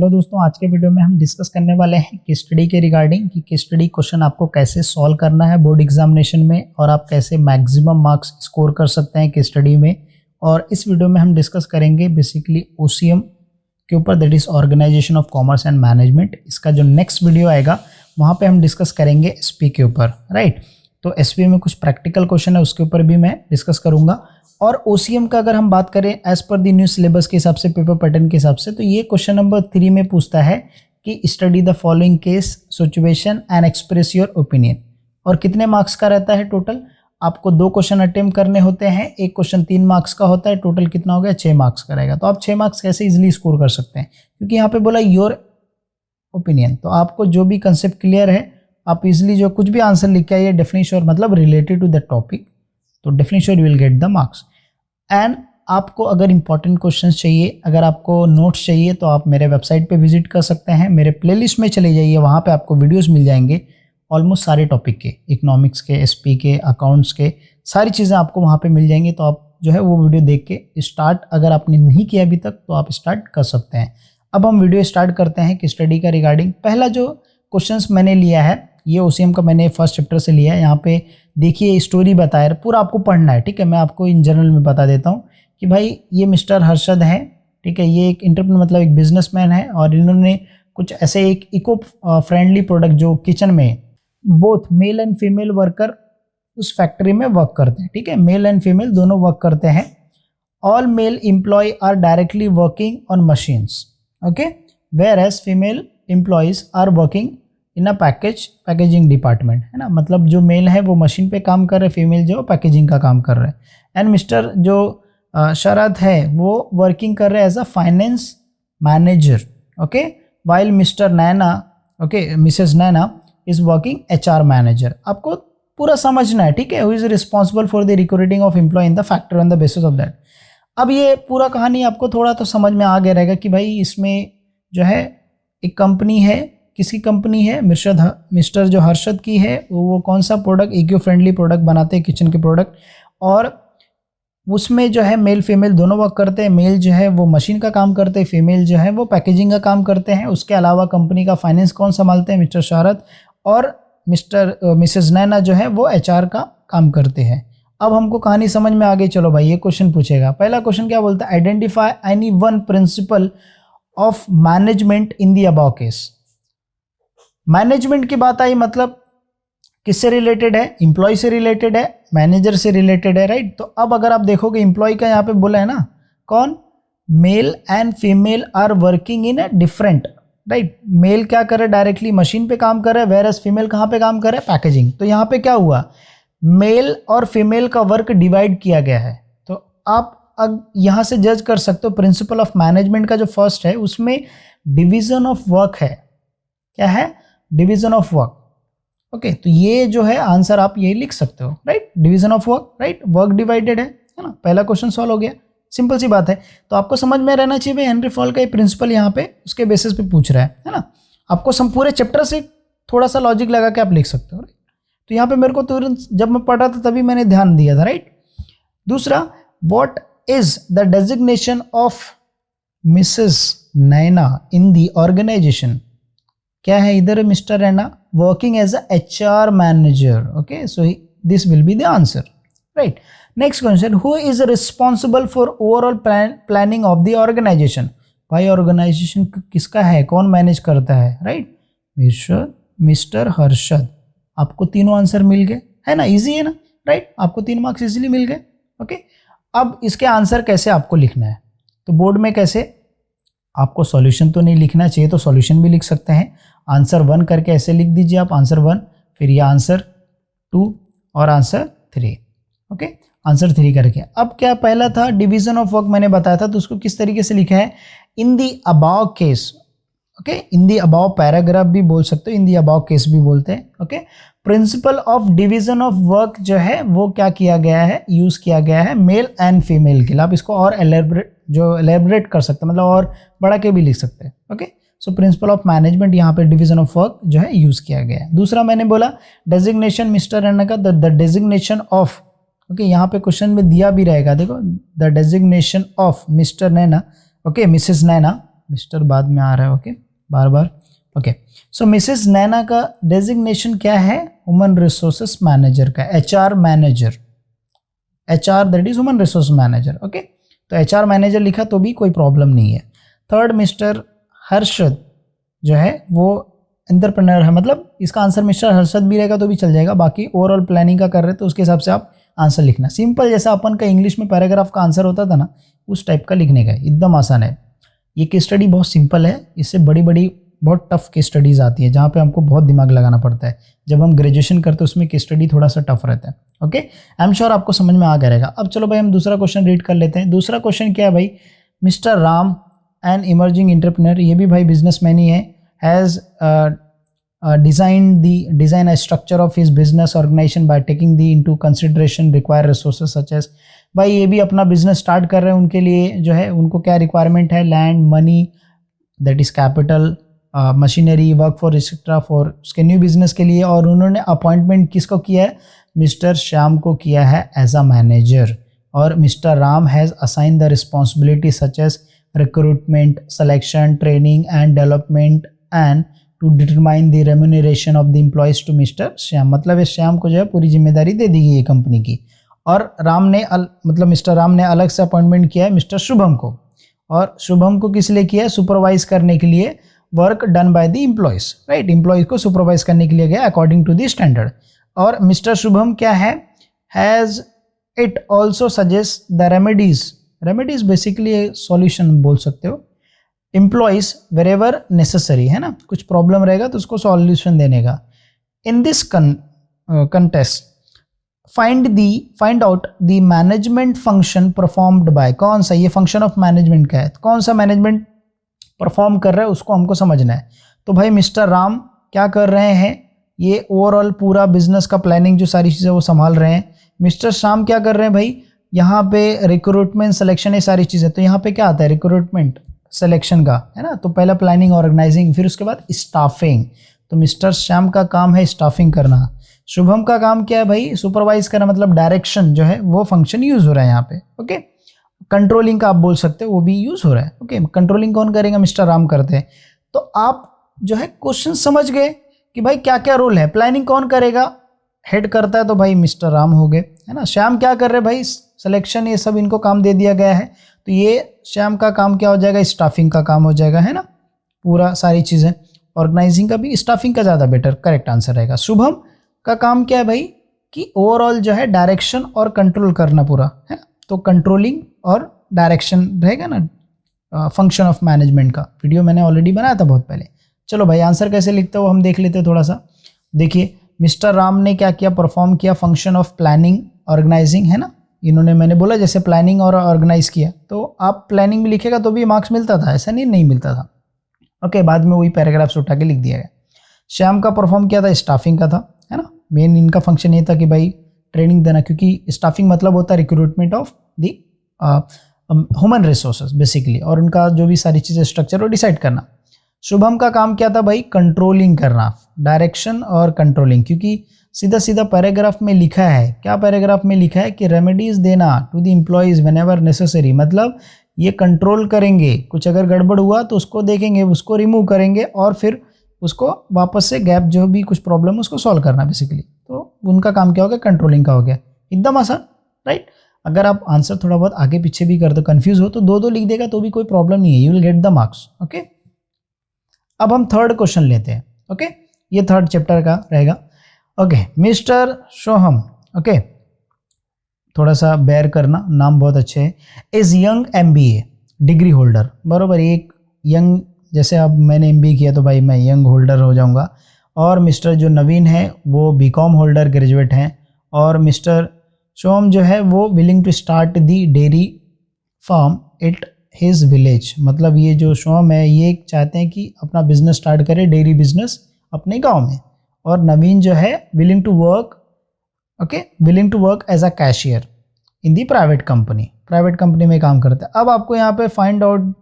Hello दोस्तों, आज के वीडियो में हम डिस्कस करने वाले हैं केस स्टडी के रिगार्डिंग कि केस स्टडी क्वेश्चन आपको कैसे सॉल्व करना है बोर्ड एग्जामिनेशन में और आप कैसे मैक्सिमम मार्क्स स्कोर कर सकते हैं केस स्टडी में। और इस वीडियो में हम डिस्कस करेंगे बेसिकली ओसीएम के ऊपर, that is organisation of commerce and management. इसका जो नेक्स्ट वीडियो आएगा वहाँ पर हम डिस्कस करेंगे एसपी के ऊपर, राइट। तो एसपी में कुछ प्रैक्टिकल क्वेश्चन है, उसके ऊपर भी मैं डिस्कस करूँगा। और ओसीएम का अगर हम बात करें as per the new syllabus के हिसाब से, पेपर पैटर्न के हिसाब से, तो ये क्वेश्चन नंबर 3 में पूछता है कि study the following case situation and express your opinion. और कितने मार्क्स का रहता है टोटल? आपको 2 क्वेश्चन अटेम्प्ट करने होते हैं, एक क्वेश्चन 3 मार्क्स का होता है, टोटल कितना हो गया? 6 मार्क्स का रहेगा। तो आप 6 मार्क्स कैसे इजिली स्कोर कर सकते हैं, क्योंकि यहाँ पे बोला योर ओपिनियन। तो आपको जो भी कंसेप्ट क्लियर है, आप इजिली जो कुछ भी आंसर लिख के आइए डेफिनेटली श्योर, मतलब रिलेटेड टू द टॉपिक, तो definitely sure you will get the marks. And आपको अगर इंपॉर्टेंट क्वेश्चंस चाहिए, अगर आपको नोट्स चाहिए, तो आप मेरे वेबसाइट पे विजिट कर सकते हैं। मेरे प्लेलिस्ट में चले जाइए, वहाँ पे आपको वीडियोस मिल जाएंगे ऑलमोस्ट सारे टॉपिक के, इकोनॉमिक्स के, एसपी के, अकाउंट्स के, सारी चीज़ें आपको वहाँ पे मिल जाएंगी। तो आप जो है वो वीडियो देख के स्टार्ट, अगर आपने नहीं किया अभी तक, तो आप स्टार्ट कर सकते हैं। अब हम वीडियो स्टार्ट करते हैं कि स्टडी का रिगार्डिंग। पहला जो क्वेश्चन मैंने लिया है, ये ओसीएम का मैंने फर्स्ट चैप्टर से लिया है। यहाँ पे देखिए स्टोरी बताया है, पूरा आपको पढ़ना है, ठीक है। मैं आपको इन जनरल में बता देता हूँ कि भाई ये मिस्टर हर्षद हैं, ठीक है। ये एक एंटरप्रेन्योर मतलब एक बिजनेसमैन है, और इन्होंने कुछ ऐसे एक इको फ्रेंडली प्रोडक्ट जो किचन में both male and female worker उस फैक्ट्री में वर्क करते हैं, ठीक है। मेल एंड फीमेल दोनों वर्क करते हैं। All male employ are directly working on machines, okay, whereas female employees are working in a packaging department, है ना। मतलब जो मेल है वो मशीन पे काम कर रहे हैं, फीमेल जो पैकेजिंग का काम कर रहे हैं। एंड मिस्टर जो शरद है वो वर्किंग कर रहे हैं as a finance manager, okay, while mister Naina, okay, Mrs Naina is working HR manager. आपको पूरा समझना है, ठीक है। Who is responsible for the recruiting of employ in the factory on the basis of that. अब ये पूरा कहानी आपको थोड़ा तो समझ में आ गया रहेगा कि भाई इसमें जो है एक कंपनी है, किसकी कंपनी है? मिस्टर जो हर्षद की है, वो कौन सा प्रोडक्ट, इको फ्रेंडली प्रोडक्ट बनाते हैं, किचन के प्रोडक्ट। और उसमें जो है मेल फीमेल दोनों वर्क करते हैं। मेल जो है वो मशीन का काम करते हैं, फीमेल जो है वो पैकेजिंग का काम करते हैं। उसके अलावा कंपनी का फाइनेंस कौन संभालते हैं? मिस्टर शरद। और मिसेस नैना जो है वो एचआर का काम करते हैं। अब हमको कहानी समझ में आ गई। चलो भाई, ये क्वेश्चन पूछेगा। पहला क्वेश्चन क्या बोलता है? Identify any one principle of management in the above case. Management की बात आई, मतलब किससे रिलेटेड है? एम्प्लॉय से रिलेटेड है, मैनेजर से रिलेटेड है, राइट। तो अब अगर आप देखोगे एम्प्लॉय का यहाँ पे बोला है ना, कौन? Male and female are working in a different, right. Male क्या करे? डायरेक्टली मशीन पे काम करे, वेयर एज फीमेल कहाँ पे काम करे? पैकेजिंग। तो यहाँ पे क्या हुआ? मेल और फीमेल का वर्क डिवाइड किया गया है। तो आप अब यहाँ से जज कर सकते हो प्रिंसिपल ऑफ मैनेजमेंट का जो फर्स्ट है उसमें डिवीजन ऑफ वर्क है। क्या है? Division of work, okay. तो ये जो है आंसर आप यही लिख सकते हो, right. Division of work, right, work divided है ना। पहला क्वेश्चन सॉल्व हो गया, सिंपल सी बात है। तो आपको समझ में रहना चाहिए भाई हेनरी फॉर्ड का ये प्रिंसिपल यहाँ पे उसके बेसिस पे पूछ रहा है ना। आपको पूरे चैप्टर से थोड़ा सा लॉजिक लगा के आप लिख सकते हो, राइट। तो यहाँ पे मेरे को तुरंत जब मैं पढ़ रहा था तभी मैंने ध्यान दिया था, राइट। दूसरा, what is the designation of Mrs Naina in the organisation? क्या है इधर? Mr Raina working as a HR manager, okay. So this will be the answer, right. Next question, who is responsible for overall planning of the organisation? भाई organisation किसका है, कौन manage करता है, right? Mister Harshad. आपको तीनों आंसर मिल गए, है ना, इजी है ना, राइट। आपको 3 मार्क्स इजीली मिल गए, ओके। अब इसके आंसर कैसे आपको लिखना है? तो बोर्ड में कैसे, आपको सॉल्यूशन तो नहीं लिखना चाहिए, तो सॉल्यूशन भी लिख सकते हैं। आंसर 1 करके ऐसे लिख दीजिए आप, आंसर 1, फिर ये आंसर 2 और आंसर 3, ओके। आंसर 3 करके अब क्या पहला था डिवीजन ऑफ वर्क मैंने बताया था, तो उसको किस तरीके से लिखा है? In the above case, okay. In the above paragraph भी बोल सकते हो, इन दी अबाव केस भी बोलते हैं, okay. Principle of division of work जो है वो क्या किया गया है? यूज किया गया है मेल एंड फीमेल के लिए। आप इसको और एलेबरेट कर सकते हैं, मतलब और बढ़ा के भी लिख सकते हैं, okay. So principle of management यहाँ पे डिवीजन ऑफ वर्क जो है यूज किया गया है। दूसरा मैंने बोला डेजिग्नेशन मिस्टर रैना का, द डेजिग्नेशन ऑफ, ओके। यहाँ पे क्वेश्चन में दिया भी रहेगा, देखो, the designation of mister Naina, okay, Mrs Naina mister बाद में आ रहा है, ओके, बार बार, ओके। सो मिसेस नैना का डेजिग्नेशन क्या है? ह्यूमन रिसोर्सेस मैनेजर का, HR manager, HR that is human resource manager, okay. तो एचआर मैनेजर लिखा तो भी कोई प्रॉब्लम नहीं है। थर्ड, मिस्टर हर्षद जो है वो एंटरप्रेन्योर है, मतलब इसका आंसर मिस्टर हर्षद भी रहेगा तो भी चल जाएगा। बाकी ओवरऑल प्लानिंग का कर रहे तो उसके हिसाब से आप आंसर लिखना, सिंपल जैसा अपन का इंग्लिश में पैराग्राफ का आंसर होता था ना, उस टाइप का लिखने का, एकदम आसान है। ये केस स्टडी बहुत सिंपल है, इससे बड़ी बड़ी बहुत टफ केस स्टडीज़ आती है जहाँ पे हमको बहुत दिमाग लगाना पड़ता है। जब हम ग्रेजुएशन करते हैं उसमें केस स्टडी थोड़ा सा टफ रहता है, ओके। आई एम श्योर आपको समझ में आ गया रहेगा। अब चलो भाई हम दूसरा क्वेश्चन रीड कर लेते हैं। दूसरा क्वेश्चन क्या है भाई? Mister Ram an emerging entrepreneur, ये भी भाई बिजनेसमैन ही है, has design a structure of his business organization by taking the into consideration required resources such as, भाई ये भी अपना बिजनेस स्टार्ट कर रहे हैं, उनके लिए जो है उनको क्या रिक्वायरमेंट है? Land, money, that is capital, machinery, work for etcetera for उसके न्यू बिजनेस के लिए। और उन्होंने अपॉइंटमेंट किसको किया है? मिस्टर श्याम को किया है एज अ मैनेजर। और Mr Ram has assign the responsibility such as recruitment, selection, training and development and to determine the remuneration of the employees to Mr Shyam. मतलब इस श्याम को जो है पूरी जिम्मेदारी दे दी गई है कंपनी की। और राम ने मतलब मिस्टर राम ने अलग से अपॉइंटमेंट किया है मिस्टर शुभम को। और शुभम को किस लिए किया है? सुपरवाइज करने के लिए work done by the employees, right. Employees को सुपरवाइज करने के लिए गया अकॉर्डिंग टू द स्टैंडर्ड। और मिस्टर शुभम क्या है? Has it also suggest the remedies, remedies basically solution बोल सकते हो, एम्प्लॉयज वेरेवर नेसेसरी, है ना, कुछ प्रॉब्लम रहेगा तो उसको सॉल्यूशन देने का। In this contest find out the management function performed by, कौन सा ये फंक्शन ऑफ मैनेजमेंट का है, कौन सा मैनेजमेंट परफॉर्म कर रहा है उसको हमको समझना है। तो भाई मिस्टर राम क्या कर रहे हैं? ये ओवरऑल पूरा बिजनेस का प्लानिंग जो सारी चीज़ें वो संभाल रहे हैं। मिस्टर श्याम क्या कर रहे हैं भाई? यहाँ पे रिक्रूटमेंट, सिलेक्शन, ये सारी चीज़ें। तो यहाँ पे क्या आता है? रिक्रूटमेंट, सिलेक्शन का, है ना। तो पहला प्लानिंग, ऑर्गेनाइजिंग, फिर उसके बाद स्टाफिंग। तो मिस्टर श्याम का काम है स्टाफिंग करना। शुभम का काम क्या है भाई? सुपरवाइज करना, मतलब डायरेक्शन जो है वो फंक्शन यूज हो रहा है यहाँ पे, ओके। कंट्रोलिंग का आप बोल सकते हो, वो भी यूज हो रहा है, ओके। कंट्रोलिंग कौन करेगा? मिस्टर राम करते हैं। तो आप जो है क्वेश्चन समझ गए कि भाई क्या क्या रोल है। प्लानिंग कौन करेगा? हेड करता है तो भाई मिस्टर राम हो गए, है ना। श्याम क्या कर रहे हैं भाई? सिलेक्शन, ये सब इनको काम दे दिया गया है, तो ये श्याम का काम क्या हो जाएगा? स्टाफिंग का काम हो जाएगा, है ना। पूरा सारी चीज़ें, ऑर्गेनाइजिंग का भी, स्टाफिंग का ज़्यादा बेटर करेक्ट आंसर रहेगा। शुभम का काम क्या है भाई? कि ओवरऑल जो है डायरेक्शन और कंट्रोल करना पूरा, है ना। तो कंट्रोलिंग और डायरेक्शन रहेगा ना फंक्शन ऑफ मैनेजमेंट का। वीडियो मैंने ऑलरेडी बनाया था बहुत पहले। चलो भाई आंसर कैसे लिखते हो हम देख लेते हैं थोड़ा सा। देखिए मिस्टर राम ने क्या किया? परफॉर्म किया फंक्शन ऑफ प्लानिंग, ऑर्गेनाइजिंग, है ना। इन्होंने, मैंने बोला जैसे प्लानिंग और ऑर्गेनाइज किया, तो आप प्लानिंग भी लिखेगा तो भी मार्क्स मिलता था, ऐसा नहीं मिलता था, ओके। बाद में वही पैराग्राफ्स उठा के लिख दिया गया। श्याम का परफॉर्म किया था स्टाफिंग का था, है ना। मेन इनका फंक्शन ये था कि भाई ट्रेनिंग देना, क्योंकि स्टाफिंग मतलब होता है recruitment of the human resources basically, और उनका जो भी सारी चीज़ें स्ट्रक्चर वो डिसाइड करना। शुभम का काम क्या था भाई? कंट्रोलिंग करना, डायरेक्शन और कंट्रोलिंग, क्योंकि सीधा सीधा पैराग्राफ में लिखा है, क्या पैराग्राफ में लिखा है कि रेमेडीज देना to the employees whenever necessary, मतलब ये कंट्रोल करेंगे, कुछ अगर गड़बड़ हुआ तो उसको देखेंगे, उसको रिमूव करेंगे और फिर उसको वापस से गैप जो भी कुछ प्रॉब्लम है उसको सॉल्व करना बेसिकली। तो उनका काम क्या हो गया? कंट्रोलिंग का हो गया, एकदम आसान, राइट। अगर आप आंसर थोड़ा बहुत आगे पीछे भी कर दो, कंफ्यूज हो तो दो लिख देगा तो भी कोई प्रॉब्लम नहीं है, you will get the marks, okay. अब हम थर्ड क्वेश्चन लेते हैं, ओके। ये थर्ड चैप्टर का रहेगा, ओके। मिस्टर सोहम, ओके, थोड़ा सा बेयर करना, नाम बहुत अच्छे है। Is young MBA degree holder, बरोबर, एक यंग, जैसे अब मैंने MBA किया तो भाई मैं यंग होल्डर हो जाऊंगा। और मिस्टर जो नवीन है वो BCom होल्डर ग्रेजुएट हैं। और मिस्टर सोहम जो है वो willing to start the dairy farm at his village, मतलब ये जो सोहम है ये चाहते हैं कि अपना बिजनेस स्टार्ट करे, डेयरी बिजनेस अपने गांव में। और नवीन जो है willing to work, okay, willing to work as a cashier in the private company में काम करता है। अब आपको यहाँ पे find out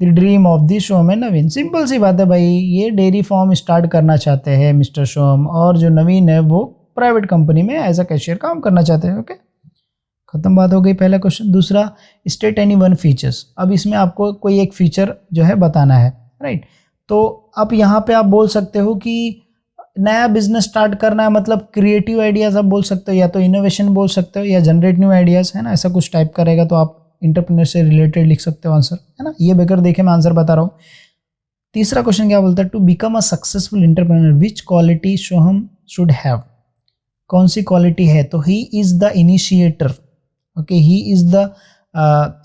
the dream of the Soham and Naveen. Simple सी बात है भाई, ये डेयरी फार्म स्टार्ट करना चाहते हैं मिस्टर सोहम, और जो नवीन है वो प्राइवेट कंपनी में एज अ कैशियर काम करना चाहते हैं, ओके। खत्म बात हो गई पहला क्वेश्चन। दूसरा, स्टेट एनी वन फीचर्स। अब इसमें आपको कोई एक फीचर जो है बताना है, राइट। तो अब यहाँ पे आप बोल सकते हो कि नया बिजनेस स्टार्ट करना है, मतलब क्रिएटिव आइडियाज आप बोल सकते हो, या तो इनोवेशन बोल सकते हो, या जनरेट न्यू आइडियाज, है ना, ऐसा कुछ टाइप करेगा तो आप इंटरप्रेन्योर से रिलेटेड लिख सकते हो आंसर, है ना। ये बगैर देखे मैं आंसर बता रहा हूँ। तीसरा क्वेश्चन क्या बोलता है, to become a successful entrepreneur which quality Soham should have. कौन सी क्वालिटी है, तो he is the initiator, okay, he is the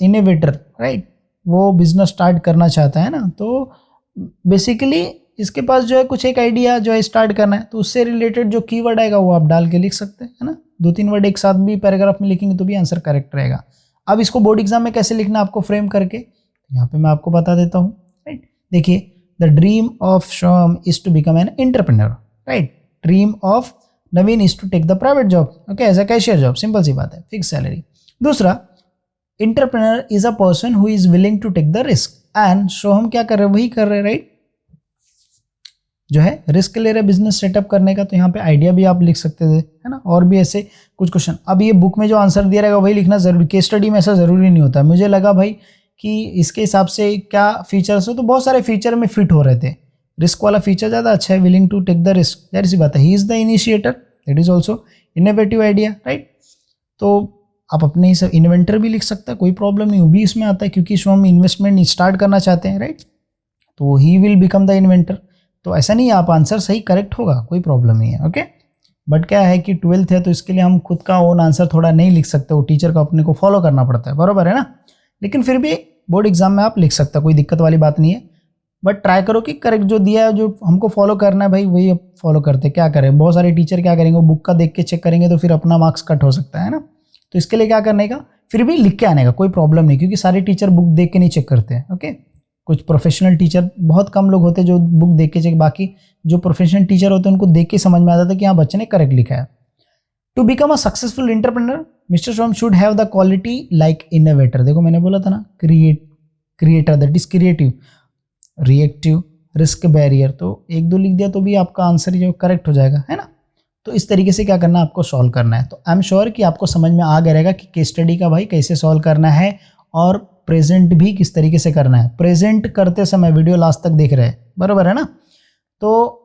innovator, right. वो बिजनेस स्टार्ट करना चाहता है ना, तो बेसिकली इसके पास जो है कुछ एक आइडिया जो है स्टार्ट करना है, तो उससे रिलेटेड जो कीवर्ड आएगा वो आप डाल के लिख सकते हैं, है ना। 2-3 वर्ड एक साथ भी पैराग्राफ में लिखेंगे तो भी आंसर करेक्ट रहेगा। अब इसको बोर्ड एग्जाम में कैसे लिखना आपको फ्रेम करके, यहाँ पे मैं आपको बता देता हूँ, राइट। देखिए, the dream of Soham is to become an entrepreneur, right. Dream of Naveen is to take the private job, okay, as a cashier job, simple सी बात है, फिक्स सैलरी। दूसरा, entrepreneur is a person who is willing to take the risk, and Soham क्या कर रहे हैं, वही कर रहे हैं, राइट, जो है रिस्क ले रहे बिजनेस सेटअप करने का। तो यहाँ पे आइडिया भी आप लिख सकते थे, है ना, और भी ऐसे कुछ क्वेश्चन। अब ये बुक में जो आंसर दिया रहेगा वही लिखना जरूरी, केस स्टडी में ऐसा जरूरी नहीं होता। मुझे लगा भाई कि इसके हिसाब से क्या फीचर्स हो, तो बहुत सारे फीचर में फिट हो रहे थे। रिस्क वाला फीचर ज़्यादा अच्छा है, willing to take the risk, जाहिर सी बात है, he is the initiator, that is also innovative idea, right. तो आप अपने ही सब इन्वेंटर भी लिख सकते हैं, कोई प्रॉब्लम नहीं, वो भी इसमें आता है, क्योंकि सो हम इन्वेस्टमेंट स्टार्ट करना चाहते हैं, राइट। तो he will become the inventor. तो ऐसा नहीं है, आप आंसर सही करेक्ट होगा, कोई प्रॉब्लम नहीं है, ओके। बट क्या है कि 12th है तो इसके लिए हम खुद का ओन आंसर थोड़ा नहीं लिख सकते, वो टीचर को अपने को फॉलो करना पड़ता है, बराबर है ना। लेकिन फिर भी बोर्ड एग्जाम में आप लिख सकते हो, कोई दिक्कत वाली बात नहीं है। बट ट्राई करो कि करेक्ट जो दिया है, जो हमको फॉलो करना है भाई, वही फॉलो करते। क्या करें, बहुत सारे टीचर क्या करेंगे, वो बुक का देख के चेक करेंगे तो फिर अपना मार्क्स कट हो सकता है ना। तो इसके लिए क्या करने का, फिर भी लिख के आने का, कोई प्रॉब्लम नहीं, क्योंकि सारे टीचर बुक देख के नहीं चेक करते हैं, ओके। कुछ प्रोफेशनल टीचर, बहुत कम लोग होते हैं जो बुक देख के चेक, बाकी जो प्रोफेशनल टीचर होते हैं उनको देख के समझ में आता था कि हाँ बच्चे ने करेक्ट लिखा है। To become a successful entrepreneur Mr Soham should have the quality like innovator. देखो मैंने बोला था ना, creator, that is creative, reactive, risk bearer. तो 1-2 लिख दिया तो भी आपका आंसर जो करेक्ट हो जाएगा, है ना। तो इस तरीके से क्या करना है, आपको सॉल्व करना है। तो आई एम श्योर कि आपको समझ में आ गया रहेगा कि केस स्टडी का भाई कैसे सॉल्व करना है, और प्रेजेंट भी किस तरीके से करना है। प्रेजेंट करते समय वीडियो लास्ट तक देख रहे हैं, बराबर है ना। तो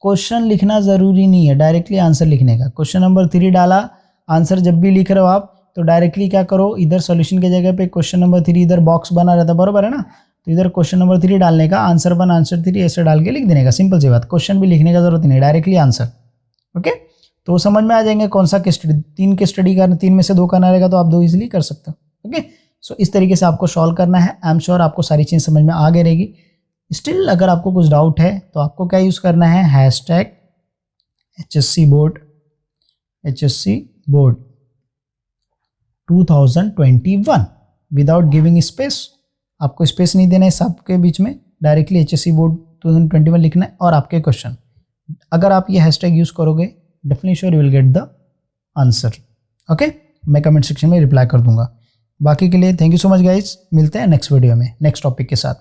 क्वेश्चन लिखना ज़रूरी नहीं है, डायरेक्टली आंसर लिखने का। क्वेश्चन नंबर 3 डाला, आंसर जब भी लिख रहे हो आप तो डायरेक्टली क्या करो, इधर सॉल्यूशन की जगह पे क्वेश्चन नंबर 3 इधर बॉक्स बना रहता है, बराबर है ना। तो इधर क्वेश्चन नंबर 3 डालने का, आंसर 1 आंसर 3 ऐसे डाल के लिख देने का, सिंपल सी बात। क्वेश्चन भी लिखने का जरूरत नहीं, डायरेक्टली आंसर, ओके। तो समझ में आ जाएंगे कौन सा केस स्टडी, 3 केस स्टडी करना, 3 में से 2 करना रहेगा तो आप 2 इजीली कर सकते हो, ओके। सो इस तरीके से आपको सॉल्व करना है। आई एम श्योर आपको सारी चीज़ समझ में आ गई रहेगी। स्टिल अगर आपको कुछ डाउट है तो आपको क्या यूज़ करना है, hashtag HSC board 2021 without giving space. आपको स्पेस नहीं देना है सबके बीच में, डायरेक्टली HSC बोर्ड 2021 लिखना है और आपके क्वेश्चन। अगर आप ये हैशटैग यूज़ करोगे definitely sure you will get the answer, okay. मैं कमेंट सेक्शन में रिप्लाई कर दूंगा। बाकी के लिए thank you so much guys, मिलते हैं नेक्स्ट वीडियो में नेक्स्ट टॉपिक के साथ।